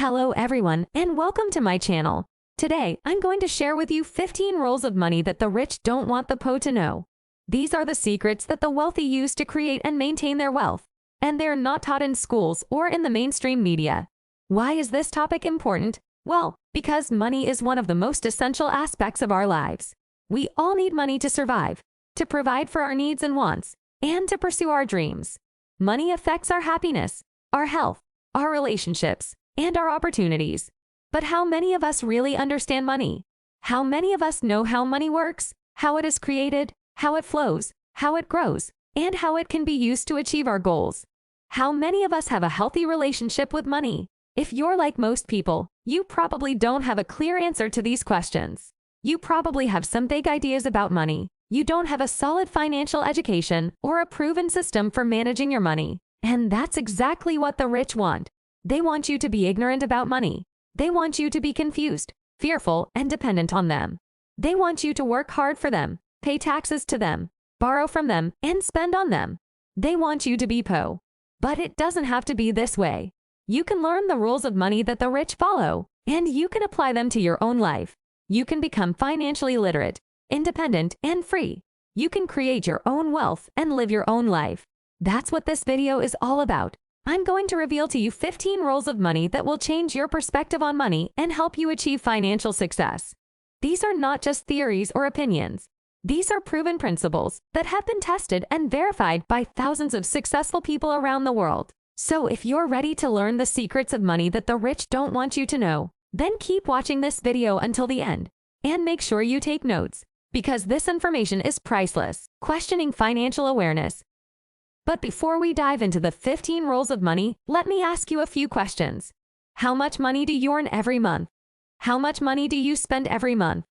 Hello everyone, and welcome to my channel. Today, I'm going to share with you 15 rules of money that the rich don't want the poor to know. These are the secrets that the wealthy use to create and maintain their wealth, and they're not taught in schools or in the mainstream media. Why is this topic important? Well, because money is one of the most essential aspects of our lives. We all need money to survive, to provide for our needs and wants, and to pursue our dreams. Money affects our happiness, our health, our relationships, and our opportunities. But how many of us really understand money? How many of us know how money works, how it is created, how it flows, how it grows, and how it can be used to achieve our goals? How many of us have a healthy relationship with money? If you're like most people, you probably don't have a clear answer to these questions. You probably have some vague ideas about money. You don't have a solid financial education or a proven system for managing your money. And that's exactly what the rich want. They want you to be ignorant about money. They want you to be confused, fearful, and dependent on them. They want you to work hard for them, pay taxes to them, borrow from them, and spend on them. They want you to be poor. But it doesn't have to be this way. You can learn the rules of money that the rich follow, and you can apply them to your own life. You can become financially literate, independent, and free. You can create your own wealth and live your own life. That's what this video is all about. I'm going to reveal to you 15 rules of money that will change your perspective on money and help you achieve financial success. These are not just theories or opinions. These are proven principles that have been tested and verified by thousands of successful people around the world. So if you're ready to learn the secrets of money that the rich don't want you to know, then keep watching this video until the end. And make sure you take notes, because this information is priceless. Questioning financial awareness. But before we dive into the 15 rules of money, let me ask you a few questions. How much money do you earn every month? How much money do you spend every month?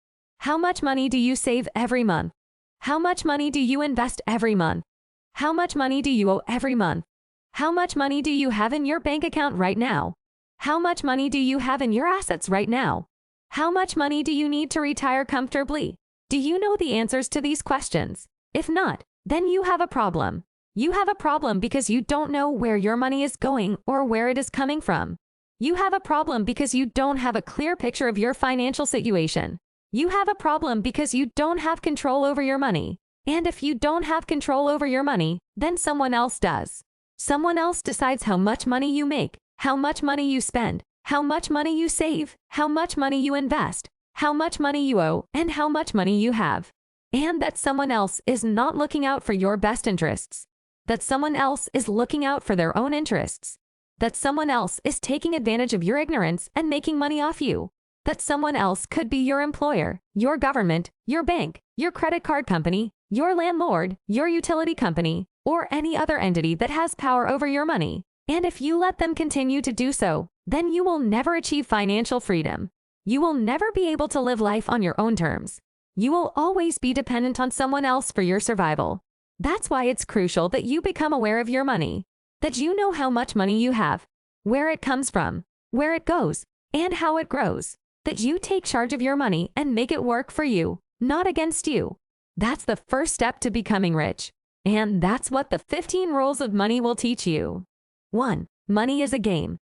How much money do you save every month? How much money do you invest every month? How much money do you owe every month? How much money do you have in your bank account right now? How much money do you have in your assets right now? How much money do you need to retire comfortably? Do you know the answers to these questions? If not, then you have a problem. You have a problem because you don't know where your money is going or where it is coming from. You have a problem because you don't have a clear picture of your financial situation. You have a problem because you don't have control over your money. And if you don't have control over your money, then someone else does. Someone else decides how much money you make, how much money you spend, how much money you save, how much money you invest, how much money you owe, and how much money you have. And that someone else is not looking out for your best interests. That someone else is looking out for their own interests. That someone else is taking advantage of your ignorance and making money off you. That someone else could be your employer, your government, your bank, your credit card company, your landlord, your utility company, or any other entity that has power over your money. And if you let them continue to do so, then you will never achieve financial freedom. You will never be able to live life on your own terms. You will always be dependent on someone else for your survival. That's why it's crucial that you become aware of your money, that you know how much money you have, where it comes from, where it goes, and how it grows, that you take charge of your money and make it work for you, not against you. That's the first step to becoming rich. And that's what the 15 rules of money will teach you. 1. Money is a game.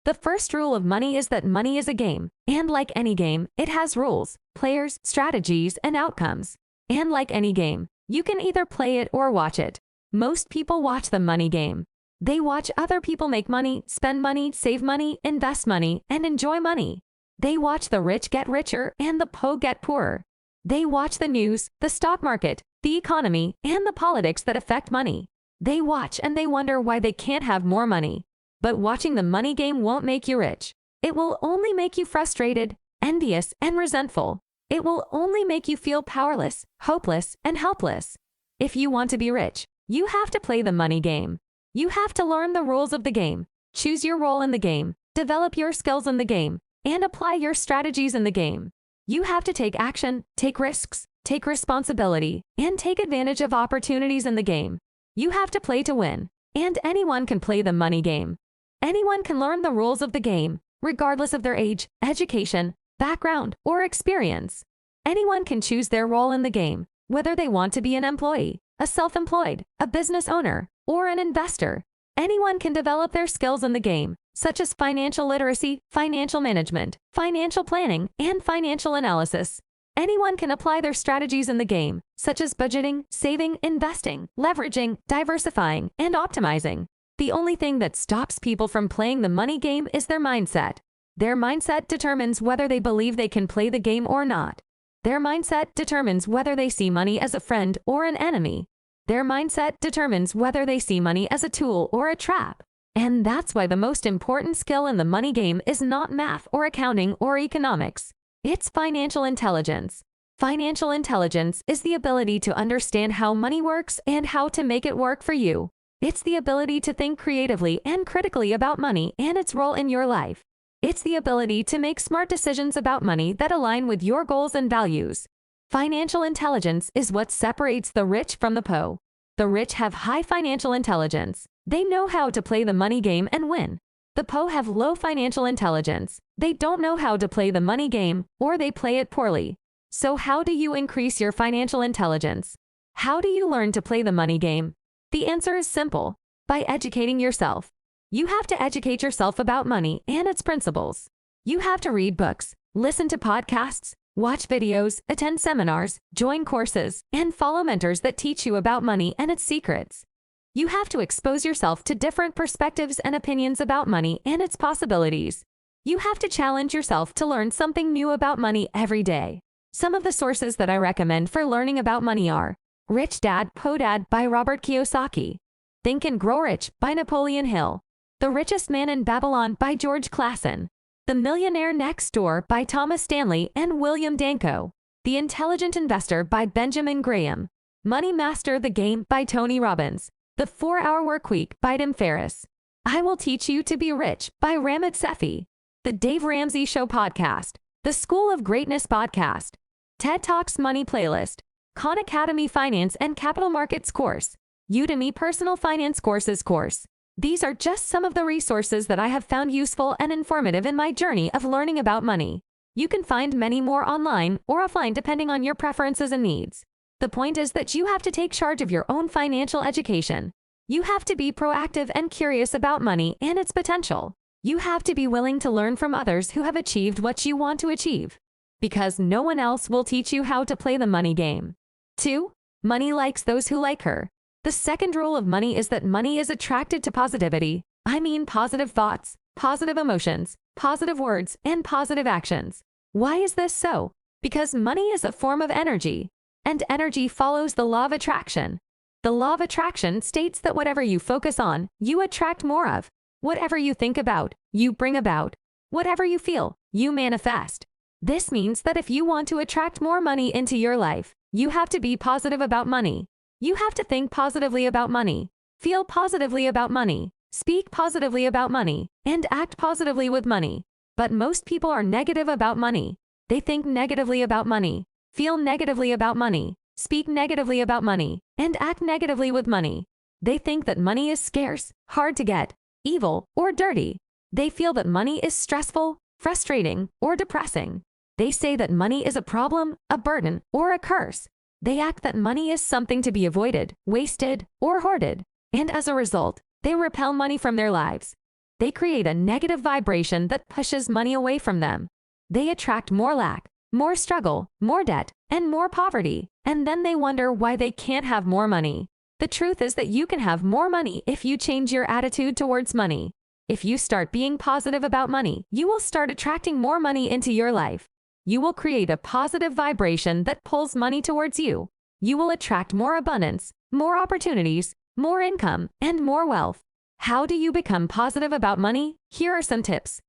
The first rule of money is that money is a game, and like any game, it has rules, players, strategies, and outcomes. And like any game, you can either play it or watch it. Most people watch the money game. They watch other people make money, spend money, save money, invest money, and enjoy money. They watch the rich get richer and the poor get poorer. They watch the news, the stock market, the economy, and the politics that affect money. They watch and they wonder why they can't have more money. But watching the money game won't make you rich. It will only make you frustrated, envious, and resentful. It will only make you feel powerless, hopeless, and helpless. If you want to be rich, you have to play the money game. You have to learn the rules of the game, choose your role in the game, develop your skills in the game, and apply your strategies in the game. You have to take action, take risks, take responsibility, and take advantage of opportunities in the game. You have to play to win, and anyone can play the money game. Anyone can learn the rules of the game, regardless of their age, education, background, or experience. Anyone can choose their role in the game, whether they want to be an employee, a self-employed, a business owner, or an investor. Anyone can develop their skills in the game, such as financial literacy, financial management, financial planning, and financial analysis. Anyone can apply their strategies in the game, such as budgeting, saving, investing, leveraging, diversifying, and optimizing. The only thing that stops people from playing the money game is their mindset. Their mindset determines whether they believe they can play the game or not. Their mindset determines whether they see money as a friend or an enemy. Their mindset determines whether they see money as a tool or a trap. And that's why the most important skill in the money game is not math or accounting or economics. It's financial intelligence. Financial intelligence is the ability to understand how money works and how to make it work for you. It's the ability to think creatively and critically about money and its role in your life. It's the ability to make smart decisions about money that align with your goals and values. Financial intelligence is what separates the rich from the poor. The rich have high financial intelligence. They know how to play the money game and win. The poor have low financial intelligence. They don't know how to play the money game, or they play it poorly. So how do you increase your financial intelligence? How do you learn to play the money game? The answer is simple: by educating yourself. You have to educate yourself about money and its principles. You have to read books, listen to podcasts, watch videos, attend seminars, join courses, and follow mentors that teach you about money and its secrets. You have to expose yourself to different perspectives and opinions about money and its possibilities. You have to challenge yourself to learn something new about money every day. Some of the sources that I recommend for learning about money are Rich Dad, Poor Dad by Robert Kiyosaki, Think and Grow Rich by Napoleon Hill, The Richest Man in Babylon by George Clason, The Millionaire Next Door by Thomas Stanley and William Danko, The Intelligent Investor by Benjamin Graham, Money Master the Game by Tony Robbins, The 4-Hour Workweek by Tim Ferriss, I Will Teach You to Be Rich by Ramit Sethi, The Dave Ramsey Show Podcast, The School of Greatness Podcast, TED Talks Money Playlist, Khan Academy Finance and Capital Markets Course, Udemy Personal Finance Courses course. These are just some of the resources that I have found useful and informative in my journey of learning about money. You can find many more online or offline depending on your preferences and needs. The point is that you have to take charge of your own financial education. You have to be proactive and curious about money and its potential. You have to be willing to learn from others who have achieved what you want to achieve. Because no one else will teach you how to play the money game. 2. Money likes those who like her. The second rule of money is that money is attracted to positivity. I mean positive thoughts, positive emotions, positive words, and positive actions. Why is this so? Because money is a form of energy, and energy follows the law of attraction. The law of attraction states that whatever you focus on, you attract more of. Whatever you think about, you bring about. Whatever you feel, you manifest. This means that if you want to attract more money into your life, you have to be positive about money. You have to think positively about money, feel positively about money, speak positively about money, and act positively with money. But most people are negative about money. They think negatively about money, feel negatively about money, speak negatively about money, and act negatively with money. They think that money is scarce, hard to get, evil, or dirty. They feel that money is stressful, frustrating, or depressing. They say that money is a problem, a burden, or a curse. They act that money is something to be avoided, wasted, or hoarded. And as a result, they repel money from their lives. They create a negative vibration that pushes money away from them. They attract more lack, more struggle, more debt, and more poverty. And then they wonder why they can't have more money. The truth is that you can have more money if you change your attitude towards money. If you start being positive about money, you will start attracting more money into your life. You will create a positive vibration that pulls money towards you. You will attract more abundance, more opportunities, more income, and more wealth. How do you become positive about money? Here are some tips.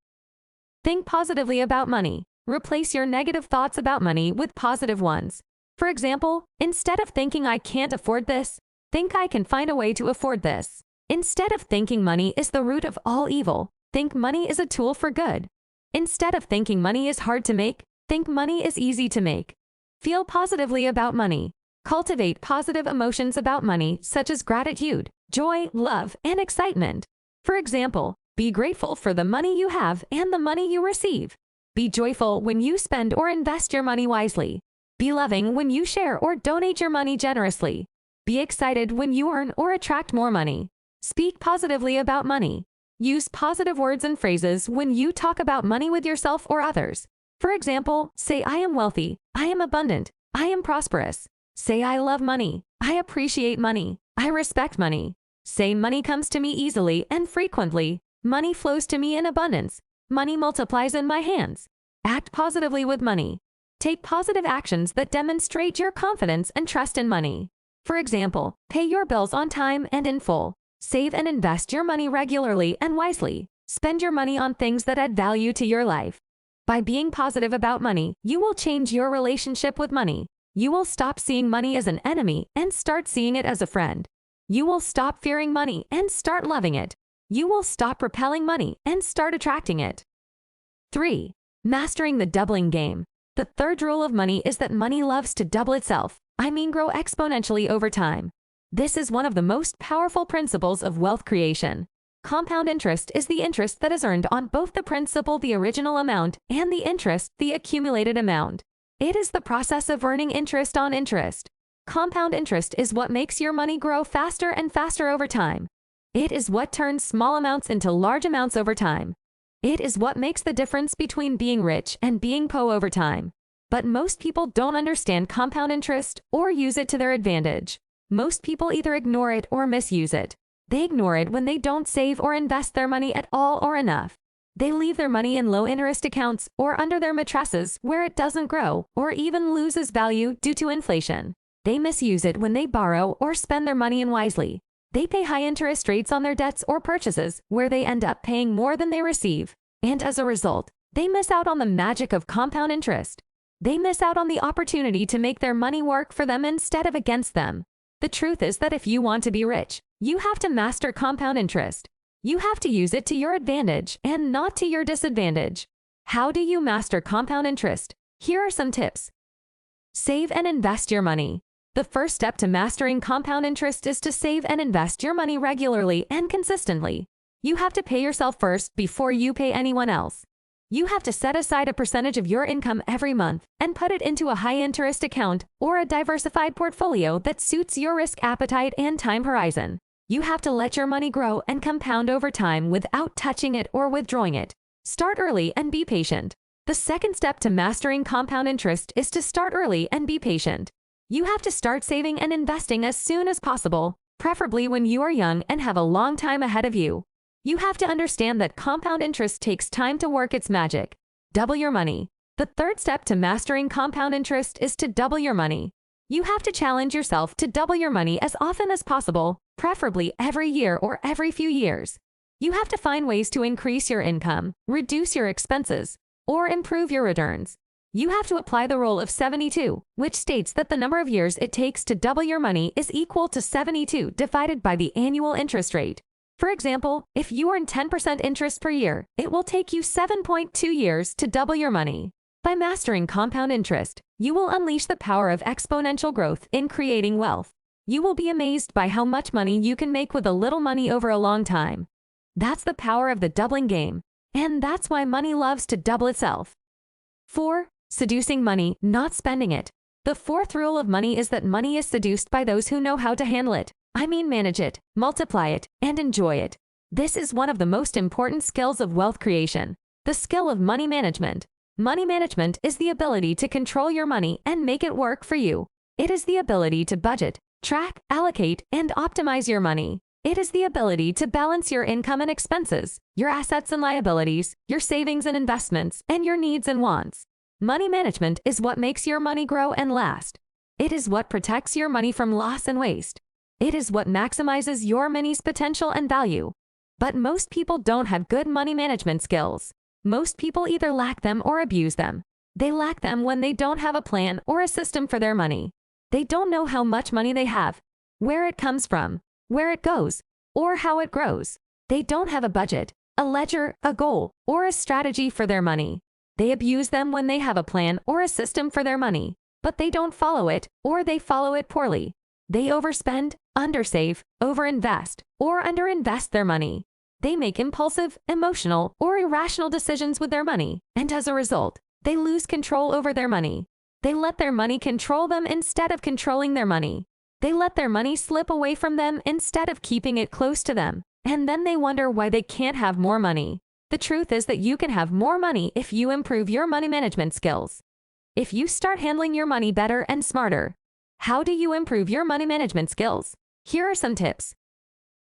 Think positively about money. Replace your negative thoughts about money with positive ones. For example, instead of thinking I can't afford this, think I can find a way to afford this. Instead of thinking money is the root of all evil, think money is a tool for good. Instead of thinking money is hard to make, think money is easy to make. Feel positively about money. Cultivate positive emotions about money such as gratitude, joy, love, and excitement. For example, be grateful for the money you have and the money you receive. Be joyful when you spend or invest your money wisely. Be loving when you share or donate your money generously. Be excited when you earn or attract more money. Speak positively about money. Use positive words and phrases when you talk about money with yourself or others. For example, say I am wealthy, I am abundant, I am prosperous. Say I love money, I appreciate money, I respect money. Say money comes to me easily and frequently. Money flows to me in abundance. Money multiplies in my hands. Act positively with money. Take positive actions that demonstrate your confidence and trust in money. For example, pay your bills on time and in full. Save and invest your money regularly and wisely. Spend your money on things that add value to your life. By being positive about money, you will change your relationship with money. You will stop seeing money as an enemy and start seeing it as a friend. You will stop fearing money and start loving it. You will stop repelling money and start attracting it. 3. Mastering the doubling game. The third rule of money is that money loves to double itself. Grow exponentially over time. This is one of the most powerful principles of wealth creation. Compound interest is the interest that is earned on both the principal, the original amount, and the interest, the accumulated amount. It is the process of earning interest on interest. Compound interest is what makes your money grow faster and faster over time. It is what turns small amounts into large amounts over time. It is what makes the difference between being rich and being poor over time. But most people don't understand compound interest or use it to their advantage. Most people either ignore it or misuse it. They ignore it when they don't save or invest their money at all or enough. They leave their money in low-interest accounts or under their mattresses where it doesn't grow or even loses value due to inflation. They misuse it when they borrow or spend their money unwisely. They pay high interest rates on their debts or purchases where they end up paying more than they receive. And as a result, they miss out on the magic of compound interest. They miss out on the opportunity to make their money work for them instead of against them. The truth is that if you want to be rich, you have to master compound interest. You have to use it to your advantage and not to your disadvantage. How do you master compound interest? Here are some tips. Save and invest your money. The first step to mastering compound interest is to save and invest your money regularly and consistently. You have to pay yourself first before you pay anyone else. You have to set aside a percentage of your income every month and put it into a high-interest account or a diversified portfolio that suits your risk appetite and time horizon. You have to let your money grow and compound over time without touching it or withdrawing it. Start early and be patient. The second step to mastering compound interest is to start early and be patient. You have to start saving and investing as soon as possible, preferably when you are young and have a long time ahead of you. You have to understand that compound interest takes time to work its magic. Double your money. The third step to mastering compound interest is to double your money. You have to challenge yourself to double your money as often as possible, preferably every year or every few years. You have to find ways to increase your income, reduce your expenses, or improve your returns. You have to apply the rule of 72, which states that the number of years it takes to double your money is equal to 72 divided by the annual interest rate. For example, if you earn 10% interest per year, it will take you 7.2 years to double your money. By mastering compound interest, you will unleash the power of exponential growth in creating wealth. You will be amazed by how much money you can make with a little money over a long time. That's the power of the doubling game, and that's why money loves to double itself. 4. Seducing money, not spending it. The fourth rule of money is that money is seduced by those who know how to handle it. Manage it, multiply it, and enjoy it. This is one of the most important skills of wealth creation, the skill of money management. Money management is the ability to control your money and make it work for you. It is the ability to budget, track, allocate, and optimize your money. It is the ability to balance your income and expenses, your assets and liabilities, your savings and investments, and your needs and wants. Money management is what makes your money grow and last. It is what protects your money from loss and waste. It is what maximizes your money's potential and value. But most people don't have good money management skills. Most people either lack them or abuse them. They lack them when they don't have a plan or a system for their money. They don't know how much money they have, where it comes from, where it goes, or how it grows. They don't have a budget, a ledger, a goal, or a strategy for their money. They abuse them when they have a plan or a system for their money, but they don't follow it, or they follow it poorly. They overspend, undersave, overinvest, or underinvest their money. They make impulsive, emotional, or irrational decisions with their money, and as a result, they lose control over their money. They let their money control them instead of controlling their money. They let their money slip away from them instead of keeping it close to them, and then they wonder why they can't have more money. The truth is that you can have more money if you improve your money management skills. If you start handling your money better and smarter. How do you improve your money management skills? Here are some tips.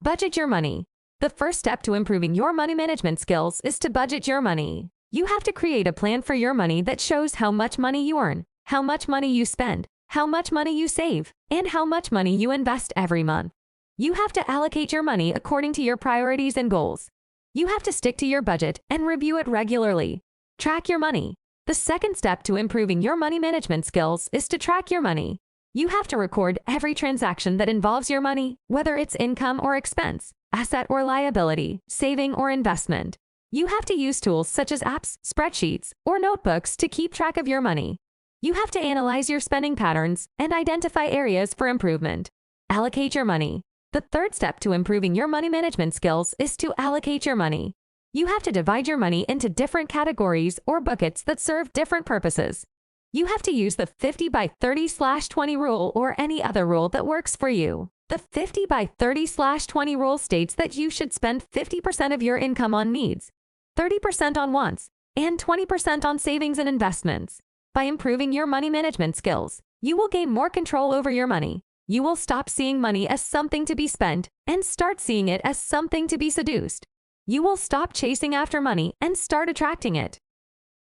Budget your money. The first step to improving your money management skills is to budget your money. You have to create a plan for your money that shows how much money you earn, how much money you spend, how much money you save, and how much money you invest every month. You have to allocate your money according to your priorities and goals. You have to stick to your budget and review it regularly. Track your money. The second step to improving your money management skills is to track your money. You have to record every transaction that involves your money, whether it's income or expense, asset or liability, saving or investment. You have to use tools such as apps, spreadsheets, or notebooks to keep track of your money. You have to analyze your spending patterns and identify areas for improvement. Allocate your money. The third step to improving your money management skills is to allocate your money. You have to divide your money into different categories or buckets that serve different purposes. You have to use the 50 by 30/20 rule or any other rule that works for you. The 50 by 30/20 rule states that you should spend 50% of your income on needs, 30% on wants, and 20% on savings and investments. By improving your money management skills, you will gain more control over your money. You will stop seeing money as something to be spent and start seeing it as something to be seduced. You will stop chasing after money and start attracting it.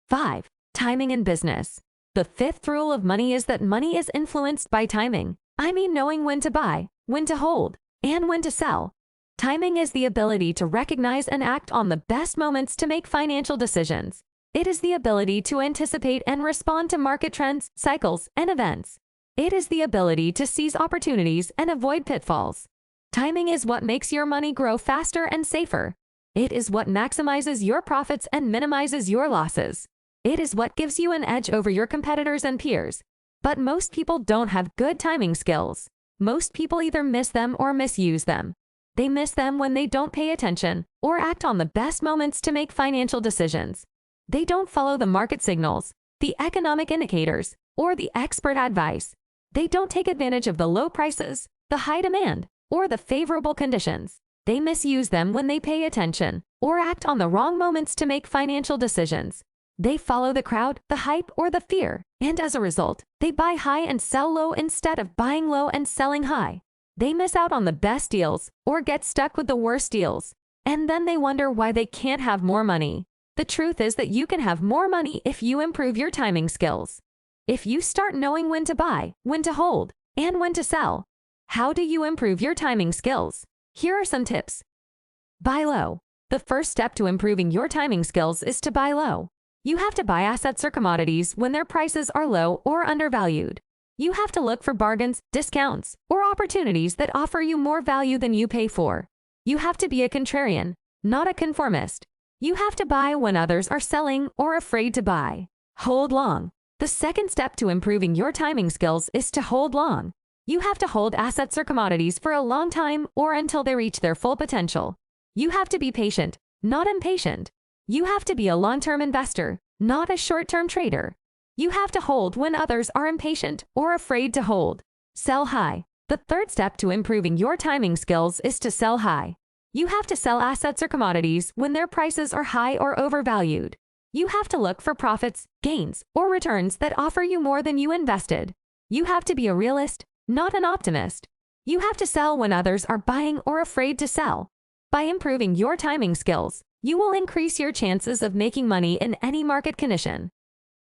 5. Timing in business. The fifth rule of money is that money is influenced by timing. I mean knowing when to buy, when to hold, and when to sell. Timing is the ability to recognize and act on the best moments to make financial decisions. It is the ability to anticipate and respond to market trends, cycles, and events. It is the ability to seize opportunities and avoid pitfalls. Timing is what makes your money grow faster and safer. It is what maximizes your profits and minimizes your losses. It is what gives you an edge over your competitors and peers. But most people don't have good timing skills. Most people either miss them or misuse them. They miss them when they don't pay attention or act on the best moments to make financial decisions. They don't follow the market signals, the economic indicators, or the expert advice. They don't take advantage of the low prices, the high demand, or the favorable conditions. They misuse them when they pay attention or act on the wrong moments to make financial decisions. They follow the crowd, the hype, or the fear, and as a result, they buy high and sell low instead of buying low and selling high. They miss out on the best deals or get stuck with the worst deals, and then they wonder why they can't have more money. The truth is that you can have more money if you improve your timing skills. If you start knowing when to buy, when to hold, and when to sell. How do you improve your timing skills? Here are some tips. Buy low. The first step to improving your timing skills is to buy low. You have to buy assets or commodities when their prices are low or undervalued. You have to look for bargains, discounts, or opportunities that offer you more value than you pay for. You have to be a contrarian, not a conformist. You have to buy when others are selling or afraid to buy. Hold long. The second step to improving your timing skills is to hold long. You have to hold assets or commodities for a long time or until they reach their full potential. You have to be patient, not impatient. You have to be a long-term investor, not a short-term trader. You have to hold when others are impatient or afraid to hold. Sell high. The third step to improving your timing skills is to sell high. You have to sell assets or commodities when their prices are high or overvalued. You have to look for profits, gains, or returns that offer you more than you invested. You have to be a realist, not an optimist. You have to sell when others are buying or afraid to sell. By improving your timing skills, you will increase your chances of making money in any market condition.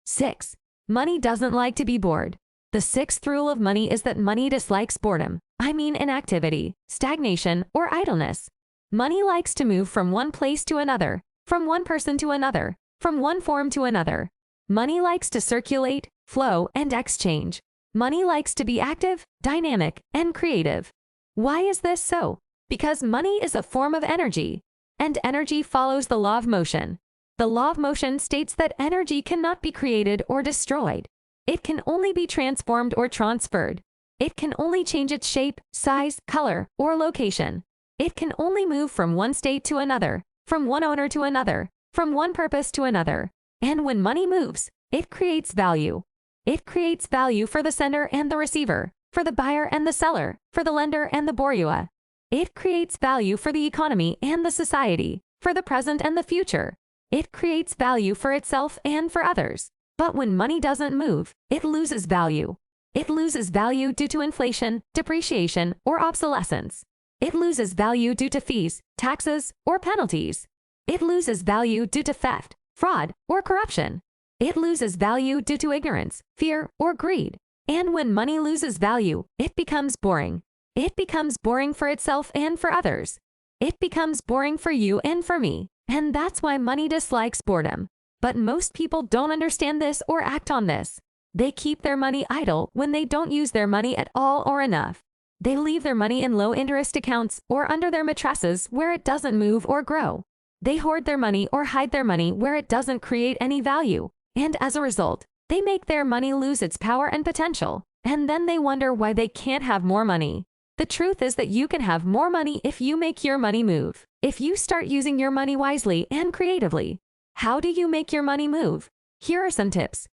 6. Money doesn't like to be bored. The sixth rule of money is that money dislikes boredom. I mean inactivity, stagnation, or idleness. Money likes to move from one place to another, from one person to another, from one form to another. Money likes to circulate, flow, and exchange. Money likes to be active, dynamic, and creative. Why is this so? Because money is a form of energy, and energy follows the law of motion. The law of motion states that energy cannot be created or destroyed. It can only be transformed or transferred. It can only change its shape, size, color, or location. It can only move from one state to another, from one owner to another, from one purpose to another. And when money moves, it creates value. It creates value for the sender and the receiver, for the buyer and the seller, for the lender and the borrower. It creates value for the economy and the society, for the present and the future. It creates value for itself and for others. But when money doesn't move, it loses value. It loses value due to inflation, depreciation, or obsolescence. It loses value due to fees, taxes, or penalties. It loses value due to theft, fraud, or corruption. It loses value due to ignorance, fear, or greed. And when money loses value, it becomes boring. It becomes boring for itself and for others. It becomes boring for you and for me. And that's why money dislikes boredom. But most people don't understand this or act on this. They keep their money idle when they don't use their money at all or enough. They leave their money in low-interest accounts or under their mattresses where it doesn't move or grow. They hoard their money or hide their money where it doesn't create any value. And as a result, they make their money lose its power and potential. And then they wonder why they can't have more money. The truth is that you can have more money if you make your money move. If you start using your money wisely and creatively. How do you make your money move? Here are some tips.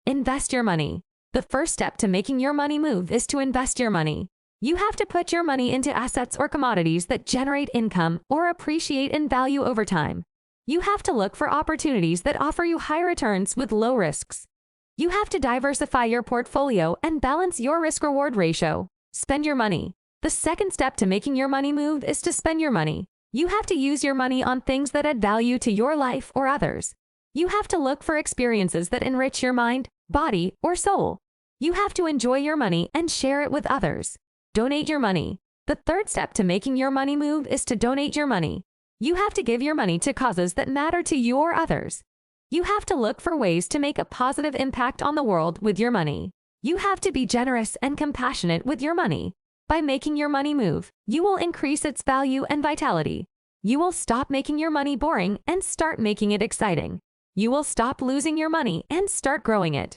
Invest your money. The first step to making your money move is to invest your money. You have to put your money into assets or commodities that generate income or appreciate in value over time. You have to look for opportunities that offer you high returns with low risks. You have to diversify your portfolio and balance your risk-reward ratio. Spend your money. The second step to making your money move is to spend your money. You have to use your money on things that add value to your life or others. You have to look for experiences that enrich your mind, body, or soul. You have to enjoy your money and share it with others. Donate your money. The third step to making your money move is to donate your money. You have to give your money to causes that matter to you or others. You have to look for ways to make a positive impact on the world with your money. You have to be generous and compassionate with your money. By making your money move, you will increase its value and vitality. You will stop making your money boring and start making it exciting. You will stop losing your money and start growing it.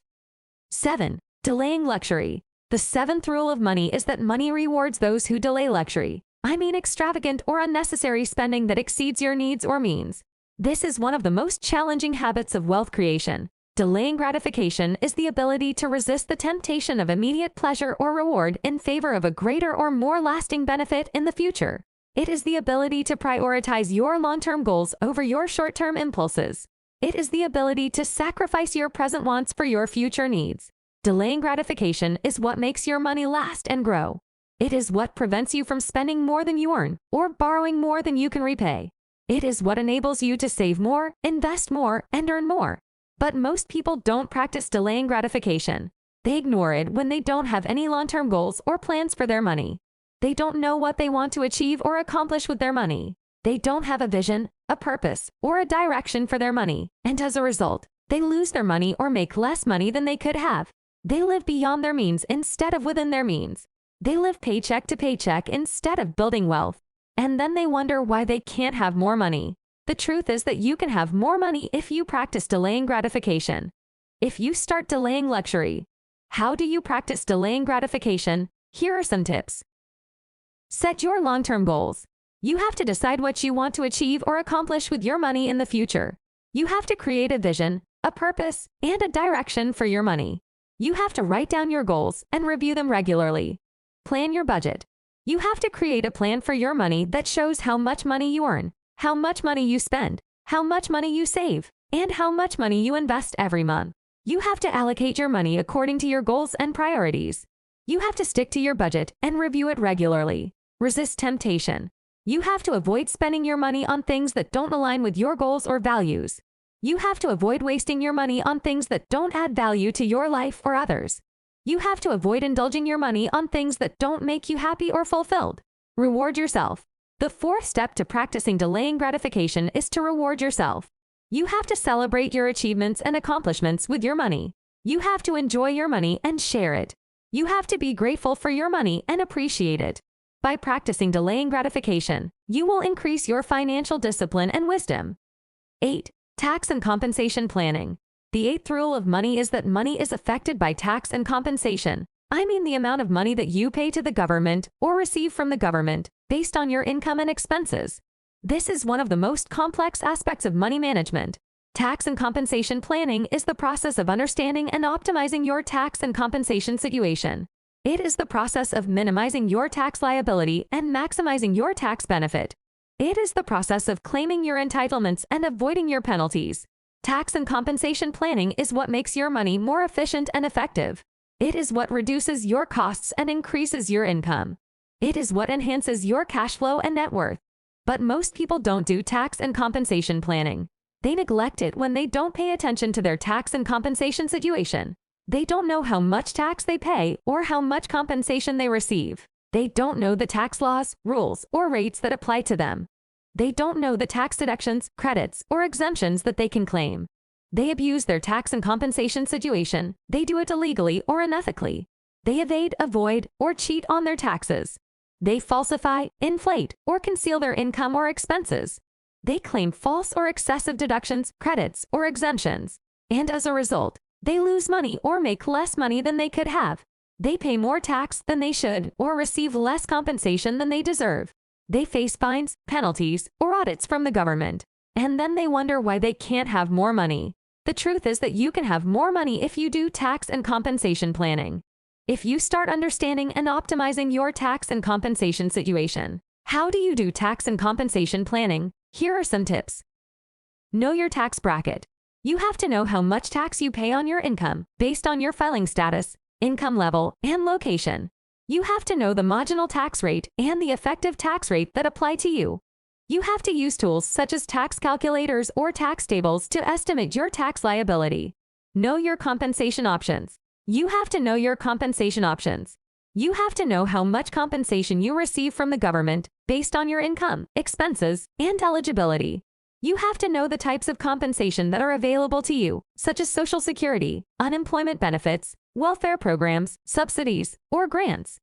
7. Delaying luxury. The seventh rule of money is that money rewards those who delay luxury. I mean extravagant or unnecessary spending that exceeds your needs or means. This is one of the most challenging habits of wealth creation. Delaying gratification is the ability to resist the temptation of immediate pleasure or reward in favor of a greater or more lasting benefit in the future. It is the ability to prioritize your long-term goals over your short-term impulses. It is the ability to sacrifice your present wants for your future needs. Delaying gratification is what makes your money last and grow. It is what prevents you from spending more than you earn or borrowing more than you can repay. It is what enables you to save more, invest more, and earn more. But most people don't practice delaying gratification. They ignore it when they don't have any long-term goals or plans for their money. They don't know what they want to achieve or accomplish with their money. They don't have a vision, a purpose, or a direction for their money, and as a result, they lose their money or make less money than they could have. They live beyond their means instead of within their means. They live paycheck to paycheck instead of building wealth. And then they wonder why they can't have more money. The truth is that you can have more money if you practice delaying gratification. If you start delaying luxury. How do you practice delaying gratification? Here are some tips. Set your long-term goals. You have to decide what you want to achieve or accomplish with your money in the future. You have to create a vision, a purpose, and a direction for your money. You have to write down your goals and review them regularly. Plan your budget. You have to create a plan for your money that shows how much money you earn, how much money you spend, how much money you save, and how much money you invest every month. You have to allocate your money according to your goals and priorities. You have to stick to your budget and review it regularly. Resist temptation. You have to avoid spending your money on things that don't align with your goals or values. You have to avoid wasting your money on things that don't add value to your life or others. You have to avoid indulging your money on things that don't make you happy or fulfilled. Reward yourself. The fourth step to practicing delaying gratification is to reward yourself. You have to celebrate your achievements and accomplishments with your money. You have to enjoy your money and share it. You have to be grateful for your money and appreciate it. By practicing delaying gratification, you will increase your financial discipline and wisdom. 8. Tax and compensation planning. The eighth rule of money is that money is affected by tax and compensation. I mean the amount of money that you pay to the government or receive from the government based on your income and expenses. This is one of the most complex aspects of money management. Tax and compensation planning is the process of understanding and optimizing your tax and compensation situation. It is the process of minimizing your tax liability and maximizing your tax benefit. It is the process of claiming your entitlements and avoiding your penalties. Tax and compensation planning is what makes your money more efficient and effective. It is what reduces your costs and increases your income. It is what enhances your cash flow and net worth. But most people don't do tax and compensation planning. They neglect it when they don't pay attention to their tax and compensation situation. They don't know how much tax they pay or how much compensation they receive. They don't know the tax laws, rules, or rates that apply to them. They don't know the tax deductions, credits, or exemptions that they can claim. They abuse their tax and compensation situation. They do it illegally or unethically. They evade, avoid, or cheat on their taxes. They falsify, inflate, or conceal their income or expenses. They claim false or excessive deductions, credits, or exemptions. And as a result, they lose money or make less money than they could have. They pay more tax than they should or receive less compensation than they deserve. They face fines, penalties, or audits from the government. And then they wonder why they can't have more money. The truth is that you can have more money if you do tax and compensation planning. If you start understanding and optimizing your tax and compensation situation. How do you do tax and compensation planning? Here are some tips. Know your tax bracket. You have to know how much tax you pay on your income based on your filing status, income level, and location. You have to know the marginal tax rate and the effective tax rate that apply to you. You have to use tools such as tax calculators or tax tables to estimate your tax liability. Know your compensation options. You have to know your compensation options. You have to know how much compensation you receive from the government based on your income, expenses, and eligibility. You have to know the types of compensation that are available to you, such as Social Security, unemployment benefits, welfare programs, subsidies, or grants.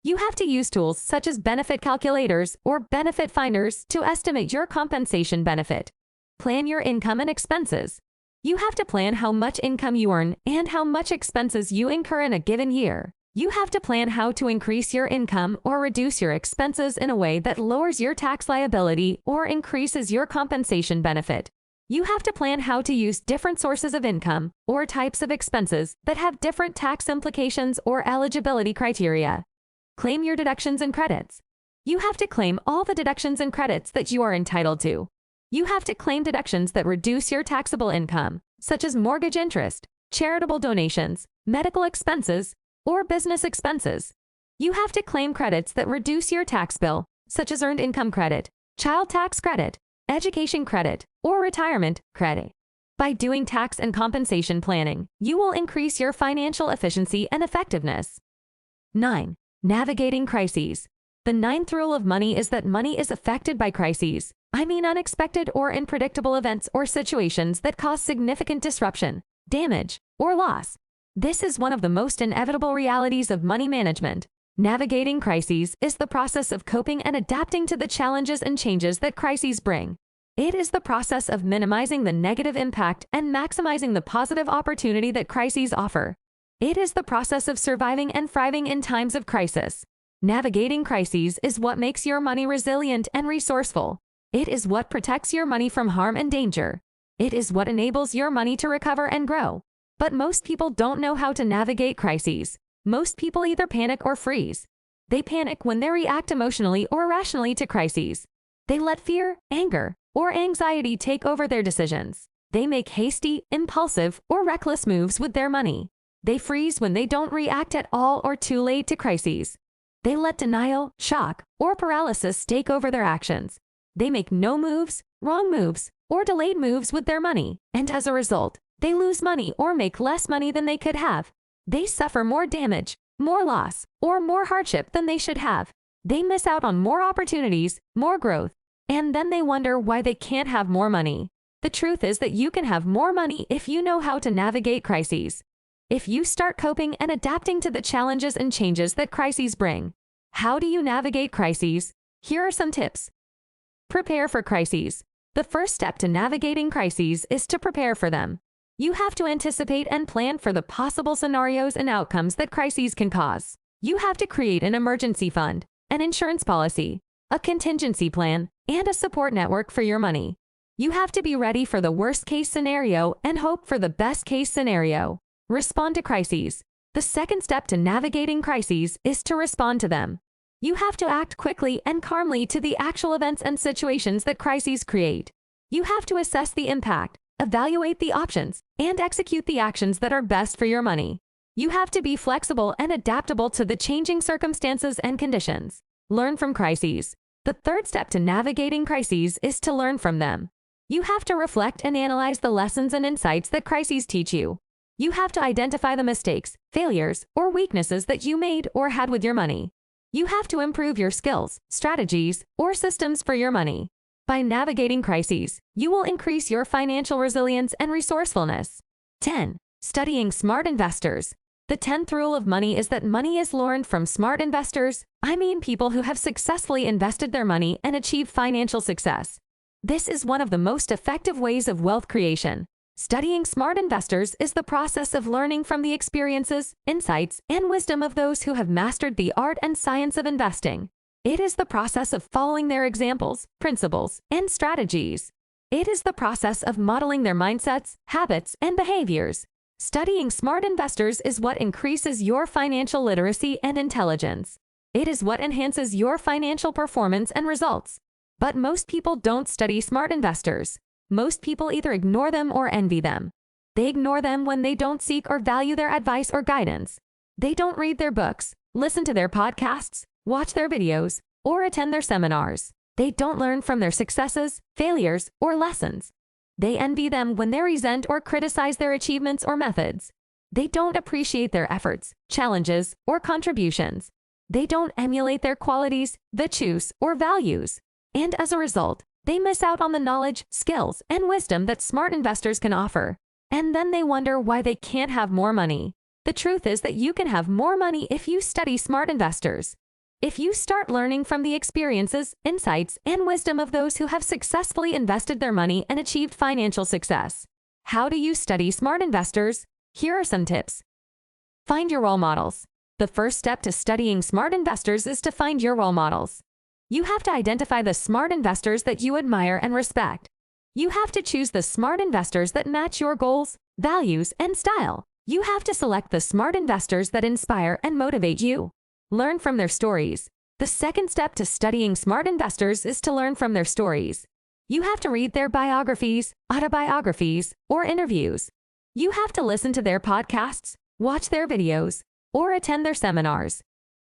You have to use tools such as benefit calculators or benefit finders to estimate your compensation benefit. Plan your income and expenses. You have to plan how much income you earn and how much expenses you incur in a given year. You have to plan how to increase your income or reduce your expenses in a way that lowers your tax liability or increases your compensation benefit. You have to plan how to use different sources of income or types of expenses that have different tax implications or eligibility criteria. Claim your deductions and credits. You have to claim all the deductions and credits that you are entitled to. You have to claim deductions that reduce your taxable income, such as mortgage interest, charitable donations, medical expenses, or business expenses. You have to claim credits that reduce your tax bill, such as earned income credit, child tax credit, education credit, or retirement credit. By doing tax and compensation planning, you will increase your financial efficiency and effectiveness. 9. Navigating crises. The 9th rule of money is that money is affected by crises. I mean unexpected or unpredictable events or situations that cause significant disruption, damage, or loss. This is one of the most inevitable realities of money management. Navigating crises is the process of coping and adapting to the challenges and changes that crises bring. It is the process of minimizing the negative impact and maximizing the positive opportunity that crises offer. It is the process of surviving and thriving in times of crisis. Navigating crises is what makes your money resilient and resourceful. It is what protects your money from harm and danger. It is what enables your money to recover and grow. But most people don't know how to navigate crises. Most people either panic or freeze. They panic when they react emotionally or rationally to crises. They let fear, anger, or anxiety take over their decisions. They make hasty, impulsive, or reckless moves with their money. They freeze when they don't react at all or too late to crises. They let denial, shock, or paralysis take over their actions. They make no moves, wrong moves, or delayed moves with their money, and as a result, they lose money or make less money than they could have. They suffer more damage, more loss, or more hardship than they should have. They miss out on more opportunities, more growth, and then they wonder why they can't have more money. The truth is that you can have more money if you know how to navigate crises. If you start coping and adapting to the challenges and changes that crises bring. How do you navigate crises? Here are some tips. Prepare for crises. The first step to navigating crises is to prepare for them. You have to anticipate and plan for the possible scenarios and outcomes that crises can cause. You have to create an emergency fund, an insurance policy, a contingency plan, and a support network for your money. You have to be ready for the worst-case scenario and hope for the best-case scenario. Respond to crises. The second step to navigating crises is to respond to them. You have to act quickly and calmly to the actual events and situations that crises create. You have to assess the impact, evaluate the options, and execute the actions that are best for your money. You have to be flexible and adaptable to the changing circumstances and conditions. Learn from crises. The third step to navigating crises is to learn from them. You have to reflect and analyze the lessons and insights that crises teach you. You have to identify the mistakes, failures, or weaknesses that you made or had with your money. You have to improve your skills, strategies, or systems for your money. By navigating crises, you will increase your financial resilience and resourcefulness. 10. Studying smart investors. The 10th rule of money is that money is learned from smart investors. I mean people who have successfully invested their money and achieved financial success. This is one of the most effective ways of wealth creation. Studying smart investors is the process of learning from the experiences, insights, and wisdom of those who have mastered the art and science of investing. It is the process of following their examples, principles, and strategies. It is the process of modeling their mindsets, habits, and behaviors. Studying smart investors is what increases your financial literacy and intelligence. It is what enhances your financial performance and results. But most people don't study smart investors. Most people either ignore them or envy them. They ignore them when they don't seek or value their advice or guidance. They don't read their books, listen to their podcasts, watch their videos, or attend their seminars. They don't learn from their successes, failures, or lessons. They envy them when they resent or criticize their achievements or methods. They don't appreciate their efforts, challenges, or contributions. They don't emulate their qualities, virtues, or values. And as a result, they miss out on the knowledge, skills, and wisdom that smart investors can offer. And then they wonder why they can't have more money. The truth is that you can have more money if you study smart investors. If you start learning from the experiences, insights, and wisdom of those who have successfully invested their money and achieved financial success. How do you study smart investors? Here are some tips. Find your role models. The first step to studying smart investors is to find your role models. You have to identify the smart investors that you admire and respect. You have to choose the smart investors that match your goals, values, and style. You have to select the smart investors that inspire and motivate you. Learn from their stories. The second step to studying smart investors is to learn from their stories. You have to read their biographies, autobiographies, or interviews. You have to listen to their podcasts, watch their videos, or attend their seminars.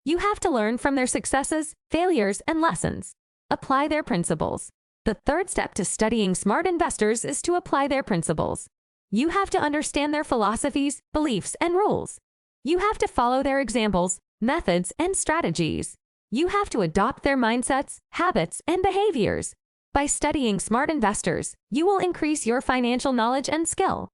You have to learn from their successes, failures, and lessons. Apply their principles. The third step to studying smart investors is to apply their principles. You have to understand their philosophies, beliefs, and rules. You have to follow their examples, methods, and strategies. You have to adopt their mindsets, habits, and behaviors. By studying smart investors, you will increase your financial knowledge and skill.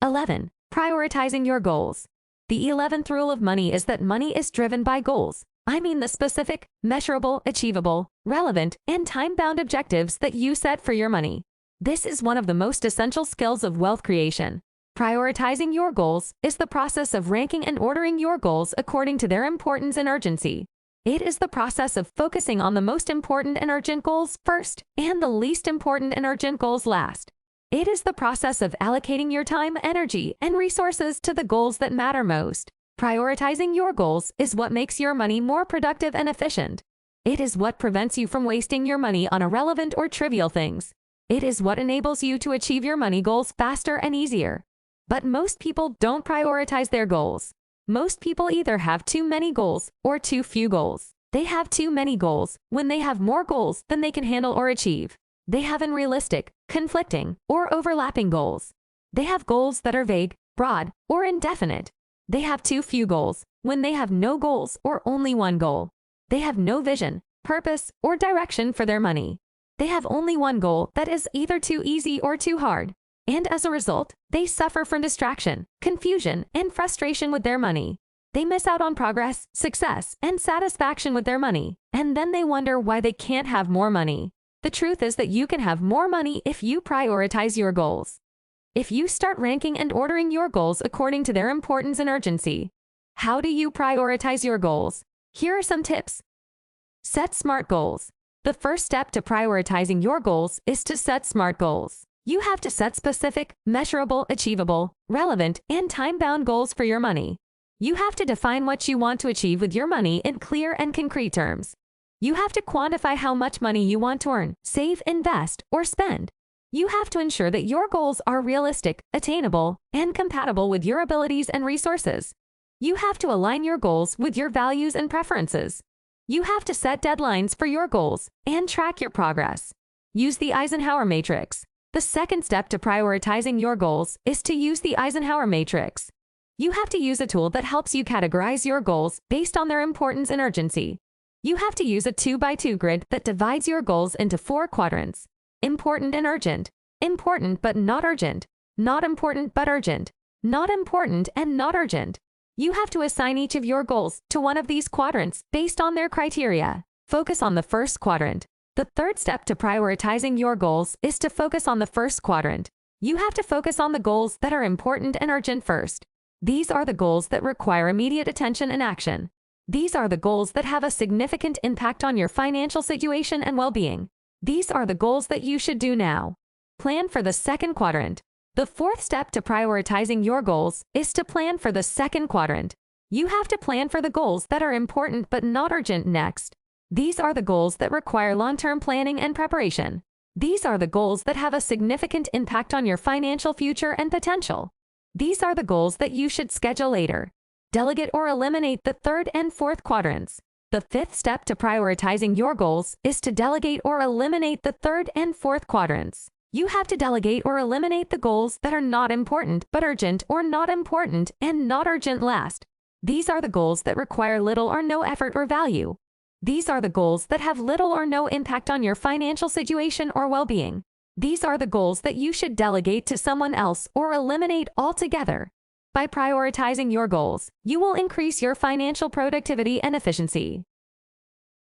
11. Prioritizing your goals. The 11th rule of money is that money is driven by goals. I mean the specific, measurable, achievable, relevant, and time-bound objectives that you set for your money. This is one of the most essential skills of wealth creation. Prioritizing your goals is the process of ranking and ordering your goals according to their importance and urgency. It is the process of focusing on the most important and urgent goals first and the least important and urgent goals last. It is the process of allocating your time, energy, and resources to the goals that matter most. Prioritizing your goals is what makes your money more productive and efficient. It is what prevents you from wasting your money on irrelevant or trivial things. It is what enables you to achieve your money goals faster and easier. But most people don't prioritize their goals. Most people either have too many goals or too few goals. They have too many goals when they have more goals than they can handle or achieve. They have unrealistic, conflicting, or overlapping goals. They have goals that are vague, broad, or indefinite. They have too few goals when they have no goals or only one goal. They have no vision, purpose, or direction for their money. They have only one goal that is either too easy or too hard. And as a result, they suffer from distraction, confusion, and frustration with their money. They miss out on progress, success, and satisfaction with their money, and then they wonder why they can't have more money. The truth is that you can have more money if you prioritize your goals. If you start ranking and ordering your goals according to their importance and urgency. How do you prioritize your goals? Here are some tips. Set smart goals. The first step to prioritizing your goals is to set smart goals. You have to set specific, measurable, achievable, relevant, and time-bound goals for your money. You have to define what you want to achieve with your money in clear and concrete terms. You have to quantify how much money you want to earn, save, invest, or spend. You have to ensure that your goals are realistic, attainable, and compatible with your abilities and resources. You have to align your goals with your values and preferences. You have to set deadlines for your goals and track your progress. Use the Eisenhower matrix. The second step to prioritizing your goals is to use the Eisenhower matrix. You have to use a tool that helps you categorize your goals based on their importance and urgency. You have to use a 2x2 grid that divides your goals into 4 quadrants: important and urgent, important but not urgent, not important but urgent, not important and not urgent. You have to assign each of your goals to one of these quadrants based on their criteria. Focus on the first quadrant. The third step to prioritizing your goals is to focus on the first quadrant. You have to focus on the goals that are important and urgent first. These are the goals that require immediate attention and action. These are the goals that have a significant impact on your financial situation and well-being. These are the goals that you should do now. Plan for the second quadrant. The fourth step to prioritizing your goals is to plan for the second quadrant. You have to plan for the goals that are important but not urgent next. These are the goals that require long-term planning and preparation. These are the goals that have a significant impact on your financial future and potential. These are the goals that you should schedule later. Delegate or eliminate the third and fourth quadrants. The fifth step to prioritizing your goals is to delegate or eliminate the third and fourth quadrants. You have to delegate or eliminate the goals that are not important but urgent, or not important and not urgent last. These are the goals that require little or no effort or value. These are the goals that have little or no impact on your financial situation or well-being. These are the goals that you should delegate to someone else or eliminate altogether. By prioritizing your goals, you will increase your financial productivity and efficiency.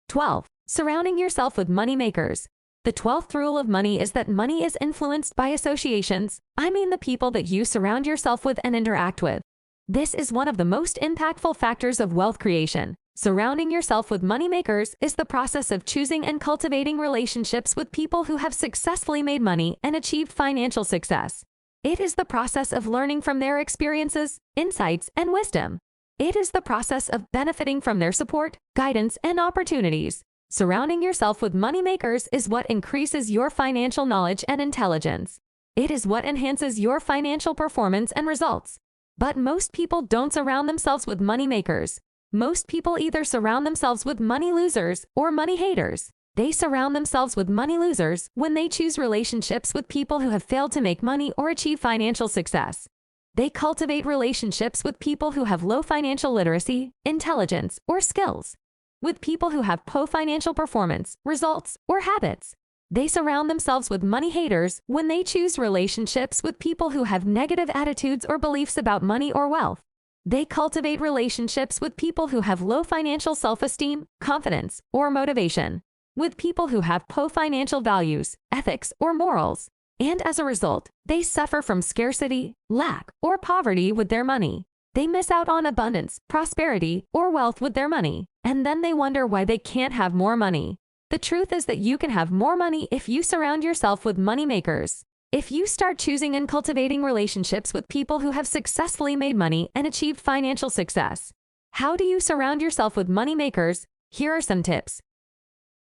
12. Surrounding yourself with money makers. The 12th rule of money is that money is influenced by associations. I mean the people that you surround yourself with and interact with. This is one of the most impactful factors of wealth creation. Surrounding yourself with money makers is the process of choosing and cultivating relationships with people who have successfully made money and achieved financial success. It is the process of learning from their experiences, insights, and wisdom. It is the process of benefiting from their support, guidance, and opportunities. Surrounding yourself with money makers is what increases your financial knowledge and intelligence. It is what enhances your financial performance and results. But most people don't surround themselves with money makers. Most people either surround themselves with money losers or money haters. They surround themselves with money losers when they choose relationships with people who have failed to make money or achieve financial success. They cultivate relationships with people who have low financial literacy, intelligence, or skills. With people who have poor financial performance, results, or habits. They surround themselves with money haters when they choose relationships with people who have negative attitudes or beliefs about money or wealth. They cultivate relationships with people who have low financial self-esteem, confidence, or motivation. With people who have poor financial values, ethics, or morals. And as a result, they suffer from scarcity, lack, or poverty with their money. They miss out on abundance, prosperity, or wealth with their money, and then they wonder why they can't have more money. The truth is that you can have more money if you surround yourself with money makers. If you start choosing and cultivating relationships with people who have successfully made money and achieved financial success. How do you surround yourself with money makers? Here are some tips.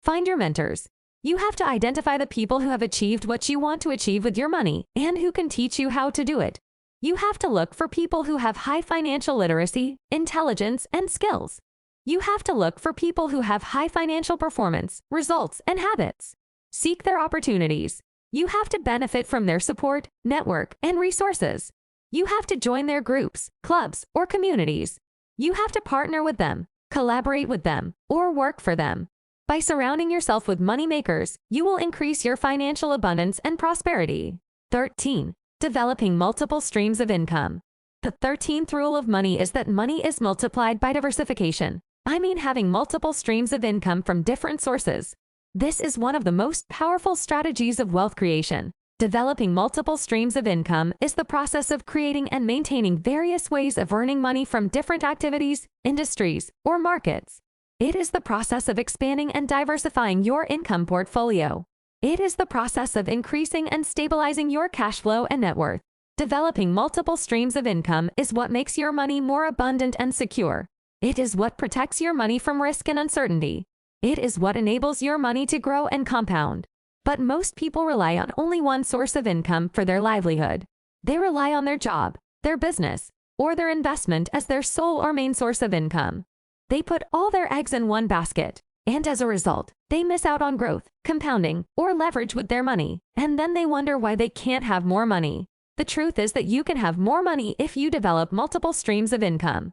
Find your mentors. You have to identify the people who have achieved what you want to achieve with your money and who can teach you how to do it. You have to look for people who have high financial literacy, intelligence, and skills. You have to look for people who have high financial performance, results, and habits. Seek their opportunities. You have to benefit from their support, network, and resources. You have to join their groups, clubs, or communities. You have to partner with them, collaborate with them, or work for them. By surrounding yourself with money makers, you will increase your financial abundance and prosperity. 13. Developing multiple streams of income. The 13th rule of money is that money is multiplied by diversification. I mean having multiple streams of income from different sources. This is one of the most powerful strategies of wealth creation. Developing multiple streams of income is the process of creating and maintaining various ways of earning money from different activities, industries, or markets. It is the process of expanding and diversifying your income portfolio. It is the process of increasing and stabilizing your cash flow and net worth. Developing multiple streams of income is what makes your money more abundant and secure. It is what protects your money from risk and uncertainty. It is what enables your money to grow and compound. But most people rely on only one source of income for their livelihood. They rely on their job, their business, or their investment as their sole or main source of income. They put all their eggs in one basket, and as a result, they miss out on growth, compounding, or leverage with their money, and then they wonder why they can't have more money. The truth is that you can have more money if you develop multiple streams of income.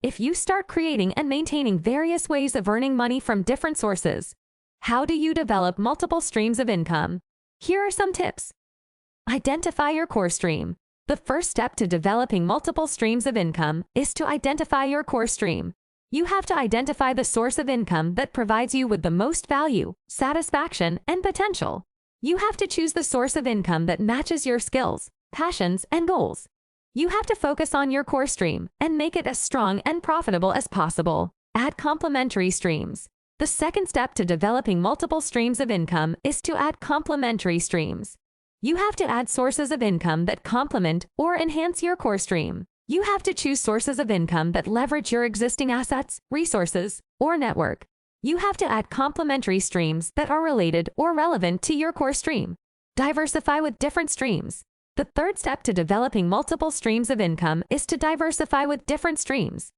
If you start creating and maintaining various ways of earning money from different sources. How do you develop multiple streams of income? Here are some tips. Identify your core stream. The first step to developing multiple streams of income is to identify your core stream. You have to identify the source of income that provides you with the most value, satisfaction, and potential. You have to choose the source of income that matches your skills, passions, and goals. You have to focus on your core stream and make it as strong and profitable as possible. Add complementary streams. The second step to developing multiple streams of income is to add complementary streams. You have to add sources of income that complement or enhance your core stream. You have to choose sources of income that leverage your existing assets, resources, or network. You have to add complementary streams that are related or relevant to your core stream. Diversify with different streams. The third step to developing multiple streams of income is to diversify with different streams.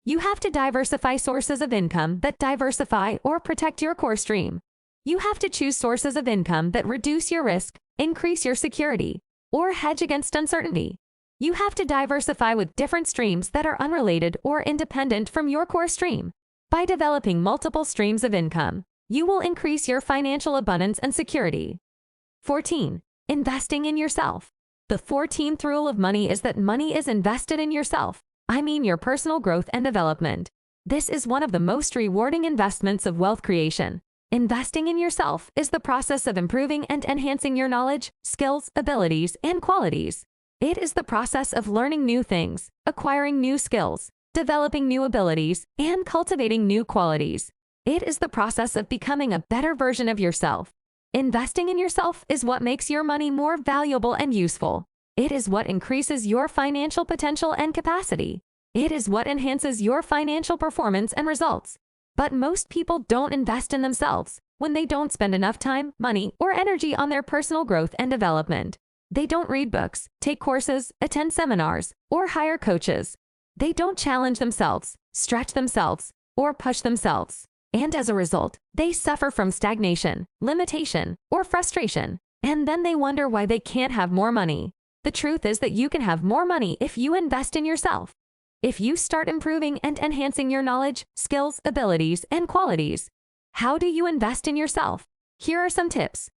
You have to diversify sources of income that diversify or protect your core stream. You have to choose sources of income that reduce your risk, increase your security, or hedge against uncertainty. You have to diversify with different streams that are unrelated or independent from your core stream. By developing multiple streams of income, you will increase your financial abundance and security. 14. Investing in yourself. The 14th rule of money is that money is invested in yourself. I mean your personal growth and development. This is one of the most rewarding investments of wealth creation. Investing in yourself is the process of improving and enhancing your knowledge, skills, abilities, and qualities. It is the process of learning new things, acquiring new skills, developing new abilities, and cultivating new qualities. It is the process of becoming a better version of yourself. Investing in yourself is what makes your money more valuable and useful. It is what increases your financial potential and capacity. It is what enhances your financial performance and results. But most people don't invest in themselves when they don't spend enough time, money, or energy on their personal growth and development. They don't read books, take courses, attend seminars, or hire coaches. They don't challenge themselves, stretch themselves, or push themselves. And as a result, they suffer from stagnation, limitation, or frustration. And then they wonder why they can't have more money. The truth is that you can have more money if you invest in yourself. If you start improving and enhancing your knowledge, skills, abilities, and qualities. How do you invest in yourself? Here are some tips.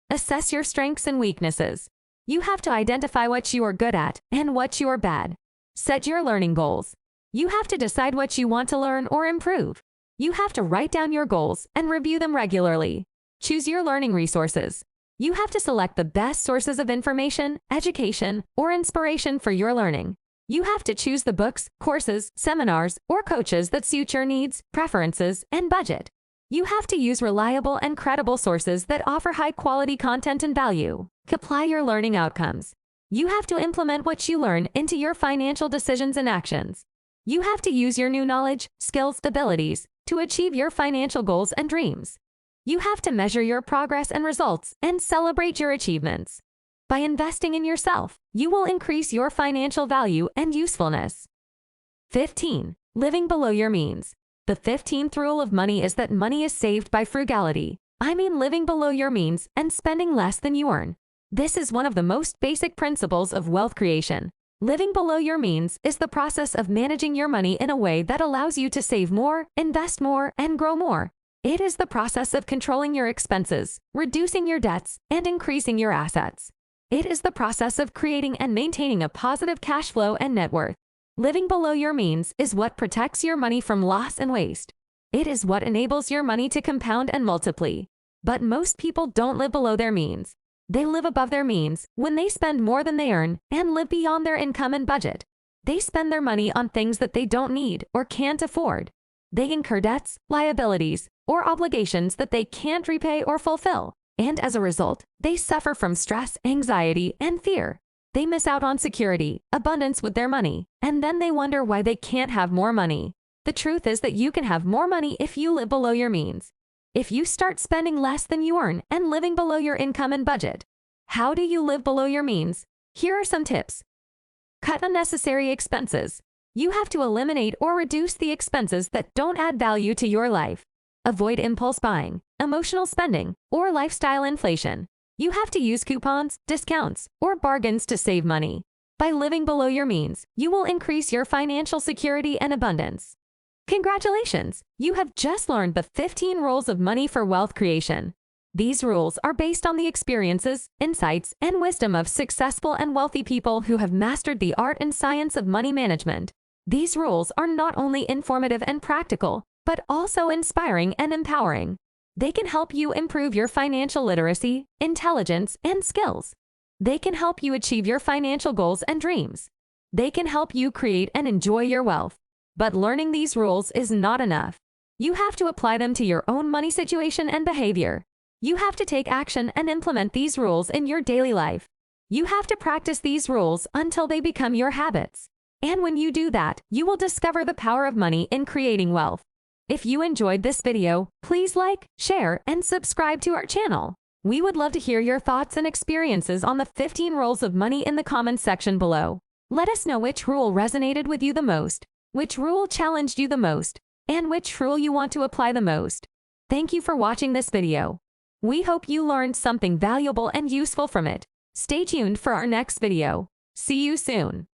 Assess your strengths and weaknesses. You have to identify what you are good at and what you are bad. Set your learning goals. You have to decide what you want to learn or improve. You have to write down your goals and review them regularly. Choose your learning resources. You have to select the best sources of information, education, or inspiration for your learning. You have to choose the books, courses, seminars, or coaches that suit your needs, preferences, and budget. You have to use reliable and credible sources that offer high-quality content and value. Apply your learning outcomes. You have to implement what you learn into your financial decisions and actions. You have to use your new knowledge, skills, abilities to achieve your financial goals and dreams. You have to measure your progress and results and celebrate your achievements. By investing in yourself, you will increase your financial value and usefulness. 15. Living below your means. The 15th rule of money is that money is saved by frugality. I mean living below your means and spending less than you earn. This is one of the most basic principles of wealth creation. Living below your means is the process of managing your money in a way that allows you to save more, invest more, and grow more. It is the process of controlling your expenses, reducing your debts, and increasing your assets. It is the process of creating and maintaining a positive cash flow and net worth. Living below your means is what protects your money from loss and waste. It is what enables your money to compound and multiply. But most people don't live below their means. They live above their means when they spend more than they earn and live beyond their income and budget. They spend their money on things that they don't need or can't afford. They incur debts, liabilities, or obligations that they can't repay or fulfill. And as a result, they suffer from stress, anxiety, and fear. They miss out on security, abundance with their money, and then they wonder why they can't have more money. The truth is that you can have more money if you live below your means. If you start spending less than you earn and living below your income and budget. How do you live below your means? Here are some tips. Cut unnecessary expenses. You have to eliminate or reduce the expenses that don't add value to your life. Avoid impulse buying, emotional spending, or lifestyle inflation. You have to use coupons, discounts, or bargains to save money. By living below your means, you will increase your financial security and abundance. Congratulations! You have just learned the 15 rules of money for wealth creation. These rules are based on the experiences, insights, and wisdom of successful and wealthy people who have mastered the art and science of money management. These rules are not only informative and practical, but also inspiring and empowering. They can help you improve your financial literacy, intelligence, and skills. They can help you achieve your financial goals and dreams. They can help you create and enjoy your wealth. But learning these rules is not enough. You have to apply them to your own money situation and behavior. You have to take action and implement these rules in your daily life. You have to practice these rules until they become your habits. And when you do that, you will discover the power of money in creating wealth. If you enjoyed this video, please like, share, and subscribe to our channel. We would love to hear your thoughts and experiences on the 15 rules of money in the comments section below. Let us know which rule resonated with you the most, which rule challenged you the most, and which rule you want to apply the most. Thank you for watching this video. We hope you learned something valuable and useful from it. Stay tuned for our next video. See you soon.